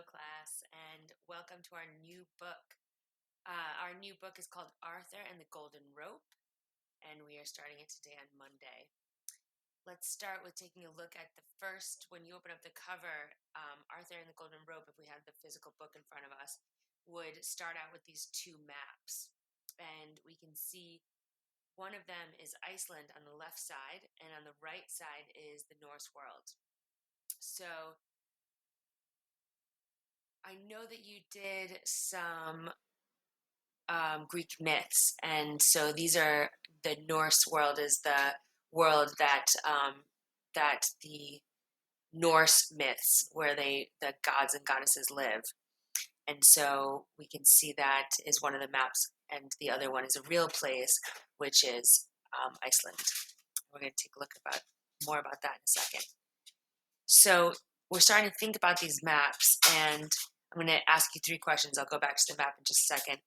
class, and welcome to our new book. Our new book is called Arthur and the Golden Rope, and we are starting it today on Monday. Let's start with taking a look at the first, when you open up the cover, Arthur and the Golden Rope, if we had the physical book in front of us, would start out with these two maps. And we can see one of them is Iceland on the left side, and on the right side is the Norse world. So I know that you did some Greek myths, and so these are the Norse world is the world that the Norse myths where the gods and goddesses live, and so we can see that is one of the maps, and the other one is a real place, which is Iceland. We're going to take a look more about that in a second. So we're starting to think about these maps, and I'm going to ask you three questions. I'll go back to the map in just a second.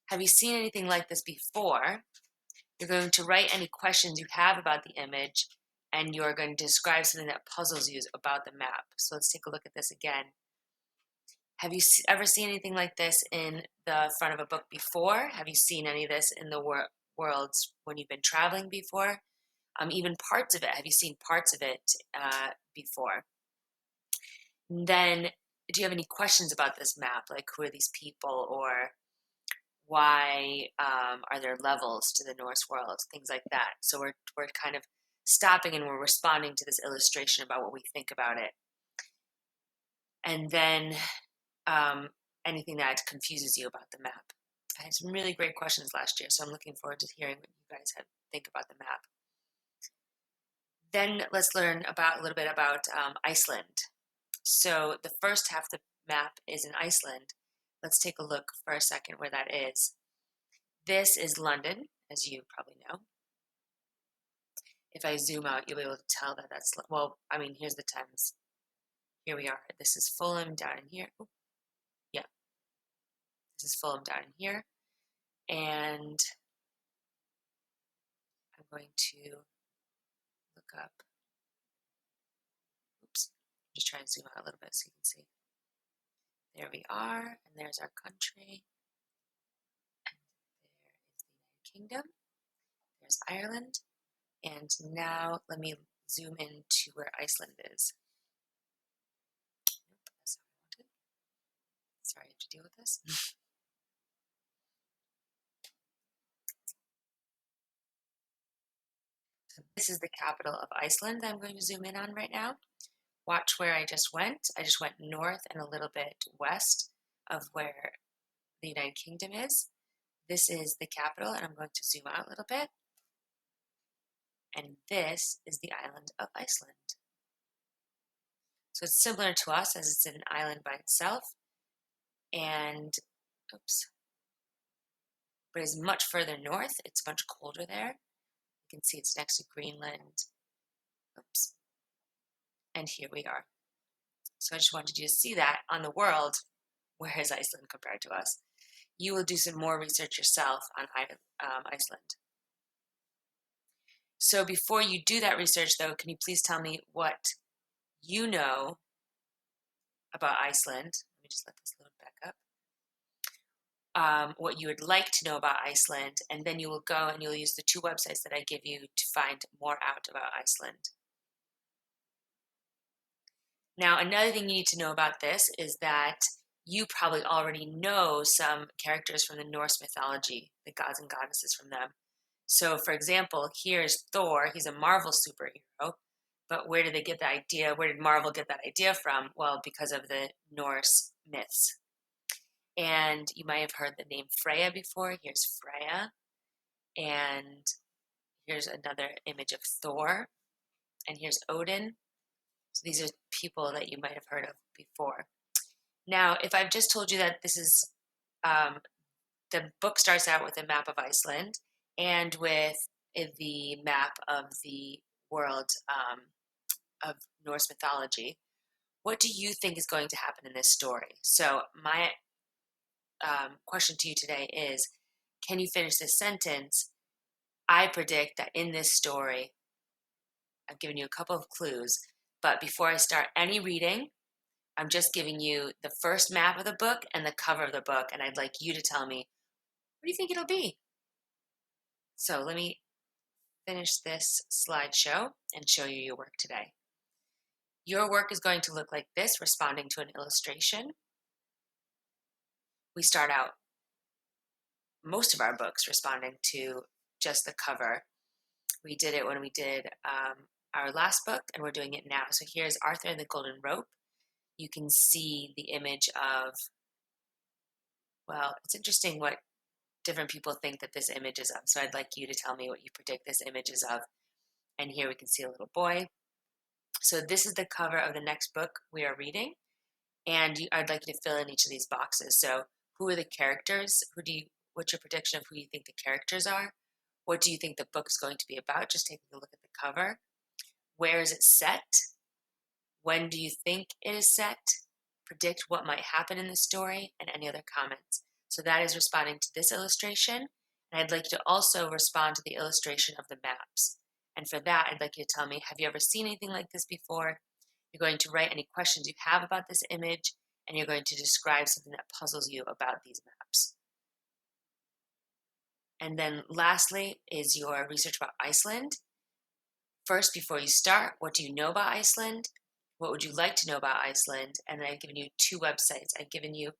Have you seen anything like this before? You're going to write any questions you have about the image, and you're going to describe something that puzzles you about the map. So let's take a look at this again. Have you ever seen anything like this in the front of a book before? Have you seen any of this in the worlds when you've been traveling before? Even parts of it. Have you seen parts of it before? And then, do you have any questions about this map? Like, who are these people, or why are there levels to the Norse world? Things like that. So we're kind of stopping and we're responding to this illustration about what we think about it. And then anything that confuses you about the map. I had some really great questions last year, so I'm looking forward to hearing what you guys think about the map. Then let's learn a little bit about Iceland. So the first half of the map is in Iceland. Let's take a look for a second where that is. This is London, as you probably know. If I zoom out, you'll be able to tell that that's, well, I mean, here's the Thames. Here we are. This is Fulham down in here. Oh, yeah. This is Fulham down in here. And I'm going to look up. Oops. I'm just trying to zoom out a little bit so you can see. There we are. And there's our country. And there is the United Kingdom. There's Ireland. And now let me zoom in to where Iceland is. Nope, that's not what I wanted. Sorry, I have to deal with this. So this is the capital of Iceland that I'm going to zoom in on right now. Watch where I just went. I just went north and a little bit west of where the United Kingdom is. This is the capital, and I'm going to zoom out a little bit. And this is the island of Iceland. So it's similar to us as it's an island by itself. And, oops, but it's much further north. It's much colder there. You can see it's next to Greenland. Oops. And here we are. So I just wanted you to see that on the world, where is Iceland compared to us? You will do some more research yourself on Iceland. So before you do that research, though, can you please tell me what you know about Iceland? Let me just let this load back up. What you would like to know about Iceland, and then you will go and you'll use the two websites that I give you to find more out about Iceland. Now, another thing you need to know about this is that you probably already know some characters from the Norse mythology, the gods and goddesses from them. So, for example, here's Thor. He's a Marvel superhero. But where did they get the idea? Where did Marvel get that idea from? Well, because of the Norse myths. And you might have heard the name Freya before. Here's Freya. And here's another image of Thor. And here's Odin. So these are people that you might have heard of before. Now, if I've just told you that this is, the book starts out with a map of Iceland and with the map of the world of Norse mythology, what do you think is going to happen in this story? So my question to you today is, can you finish this sentence? I predict that in this story, I've given you a couple of clues, but before I start any reading, I'm just giving you the first map of the book and the cover of the book, and I'd like you to tell me, what do you think it'll be? So let me finish this slideshow and show you your work today. Your work is going to look like this, responding to an illustration. We start out most of our books responding to just the cover. We did it when we did our last book, and we're doing it now. So here's Arthur and the Golden Rope. You can see the image of, well, it's interesting what different people think that this image is of. So I'd like you to tell me what you predict this image is of. And here we can see a little boy. So this is the cover of the next book we are reading. And I'd like you to fill in each of these boxes. So who are the characters? What's your prediction of who you think the characters are? What do you think the book is going to be about? Just taking a look at the cover. Where is it set? When do you think it is set? Predict what might happen in the story, and any other comments. So that is responding to this illustration. And I'd like you to also respond to the illustration of the maps. And for that, I'd like you to tell me, have you ever seen anything like this before? You're going to write any questions you have about this image, and you're going to describe something that puzzles you about these maps. And then lastly is your research about Iceland. First, before you start, what do you know about Iceland? What would you like to know about Iceland? And then I've given you 2 websites. I've given you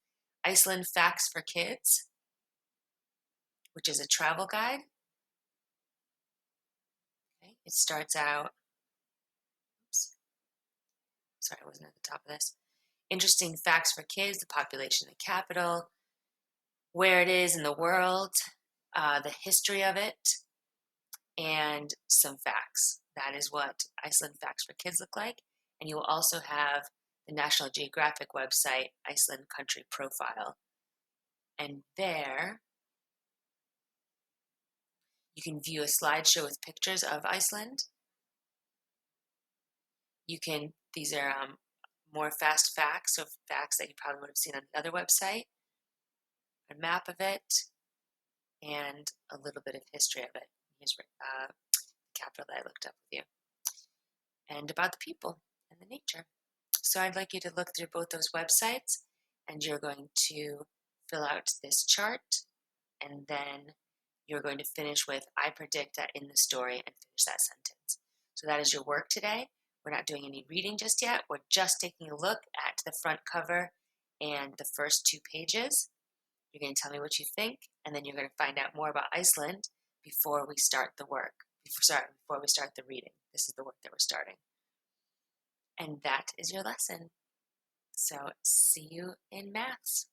Iceland Facts for Kids, which is a travel guide. Okay. It starts out, oops, sorry, I wasn't at the top of this. Interesting facts for kids, the population of the capital, where it is in the world, the history of it, and some facts. That is what Iceland Facts for Kids look like. And you will also have the National Geographic website, Iceland Country Profile. And there, you can view a slideshow with pictures of Iceland. These are more fast facts, so facts that you probably would have seen on the other website, a map of it, and a little bit of history of it. Here's the capital that I looked up with you, and about the people and the nature. So I'd like you to look through both those websites, and you're going to fill out this chart, and then you're going to finish with, I predict that in the story, and finish that sentence. So that is your work today. We're not doing any reading just yet. We're just taking a look at the front cover and the first 2 pages. You're going to tell me what you think, and then you're going to find out more about Iceland before we start the work. Before we start the reading. This is the work that we're starting. And that is your lesson. So see you in maths.